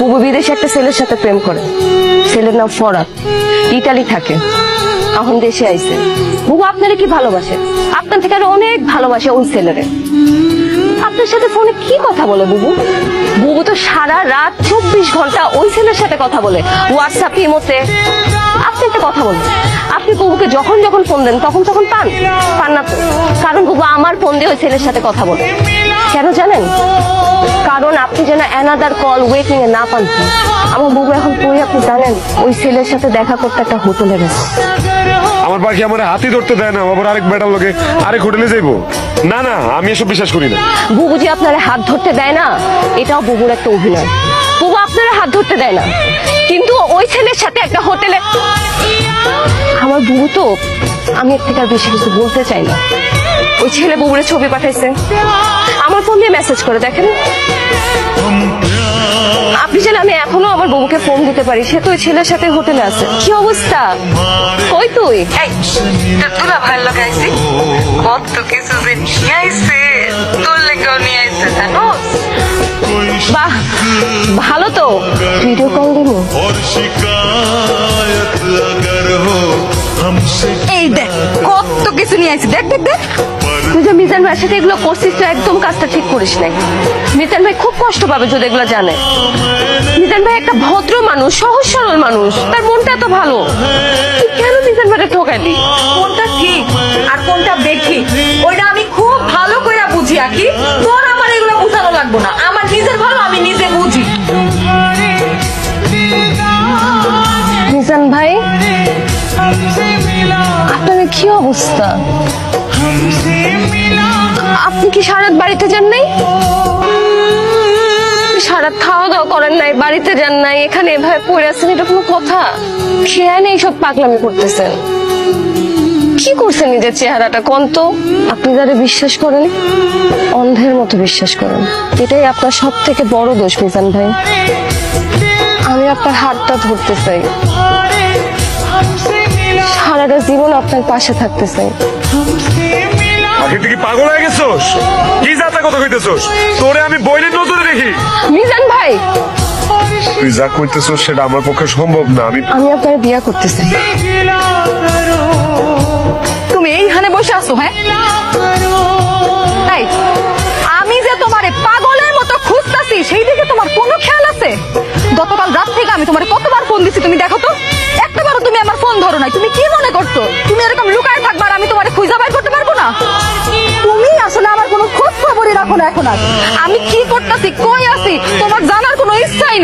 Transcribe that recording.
বুবু বিদেশে একটা ছেলের সাথে প্রেম করে। ছেলের নাম ফরাদ, ইটালি থাকে, এখন দেশে আইছে। বুবু আপনারে কি ভালোবাসে, আপনার থেকে আরো অনেক ভালোবাসে ওই ছেলেরে। আপনার সাথে ফোনে কি কথা বলে বুবু? বুবু তো সারা রাত 24 ঘন্টা ওই ছেলের সাথে কথা বলে, হোয়াটসঅ্যাপ, ইমোতে। আপনি একটা কথা বলুন, আপনি বুবুকে যখন যখন ফোন দেন তখন তখন পান না তো? কারণ বুবু আমার ফোন দিয়ে ওই ছেলের সাথে কথা বলে। কেন জানেন? কারণ আপনি যেন অ্যানাদার কল ওয়েটিং এ না পান। আমার বুবু এখন কই আপনি জানেন? ওই ছেলের সাথে দেখা করতে একটা হোটেলে গেছে। আমার পাখি আমার হাতি ধরতে দেয় না, আবার আরেক বেটার লোকে আরেক হোটেলে যাইবো? না না, আমি এসব বিশ্বাস করি না। বুবু যে আপনার হাত ধরতে দেয় না, এটাও বুবুর একটা অভিনয়। বুবু আপনার হাত ধরতে দেয় না, কিন্তু ওই ছেলের সাথে একটা হোটেলে। আমার বুবু তো, আমি এর থেকে আর বেশি কিছু বলতে চাই না। ওই ছেলে বুবুরে ছবি পাঠাইছে, আমার ফোন দিয়ে মেসেজ করে দেখেন। আপনি যেন আমি এখনো আমার বুবুকে ফোন দিতে পারি, সে তো ওই ছেলের সাথে হোটেলে আছে। কি অবস্থা? কই তুই? তোরা ভালো লাগাইছি, কত কিছু যে নিয়ে আইছে, তোর লেগেও নিয়ে আইছে জানোস। বাহ, ভালো তো। ভিডিও কল দিব। এই দেখ কত কিছু নিয়ে আইছে, দেখ দেখ দেখ। তুই যে মিজান ভাইয়ের সাথে এগুলো করছিস, তো একদম কাজটা ঠিক করিস নাই। মিজান ভাই খুব কষ্ট পাবে যদি এগুলো জানে। মিজান ভাই একটা ভদ্র মানুষ, সহজ সরল মানুষ, তার মনটা এত ভালো। তুই কেন মিজান ভাইকে ঠকাইলি? কোনটা ঠিক আর কোনটা বেঠিক ওইটা আমি খুব ভালো করে বুঝি। আকি তোর আমার এগুলো বুঝানো লাগবো না, আমার নিজের ভালো আমি নিজে বুঝি। মিজান ভাই, আপনার কি অবস্থা? আপনি কি সারা রাত বাড়িতে যান নাই? সারা খাওয়া দাওয়া করেন নাই, বাড়িতে যান নাই, এখানে এভাবে পড়ে আছেন, এটা কোনো কথা? খেয়াল নেই, সব পাগলামি করতেছেন। কি করছেন নিজের চেহারাটা কোন তো? আপনি যারা বিশ্বাস করেন, অন্ধের মতো বিশ্বাস করেন। এটাই আপনার সব থেকে বড় দোষ মিজান ভাই। আমি আপনার হাতটা ধরতে চাই, সারাটা জীবন আপনার পাশে থাকতে চাই। আগে তুই কি পাগল হয়ে গেছোস? কি যাতা কথা কইতেছোস? তোরে আমি বইনের নজরে দেখি। মিজান ভাই, তুই যা কইতেছোস সেটা আমার পক্ষে সম্ভব না। আমি আপনার বিয়া করতে চাই। তুমি এইখানে বসে আছো? হ্যাঁ, তাই আমি যে তোমারে পাগলের মতো খুঁজতাছি সেই দিকে তোমার কোনো খেয়াল আছে? গতকাল রাত থেকে আমি তোমারে কতবার ফোন দিছি, তুমি দেখো তো, একটাবারও তুমি আমার ফোন ধরো নাই। তুমি কি মনে করছো তুমি এরকম লুকায় থাকবার আমি তোমারে খুঁজে বের করতে পারবো না? তুমি আসলে আমার কোনো খোঁজ খবরই রাখো না এখন। আর আমি কি করতেছি, কই আছি, তোমার জানার কোনো ইচ্ছাই নেই।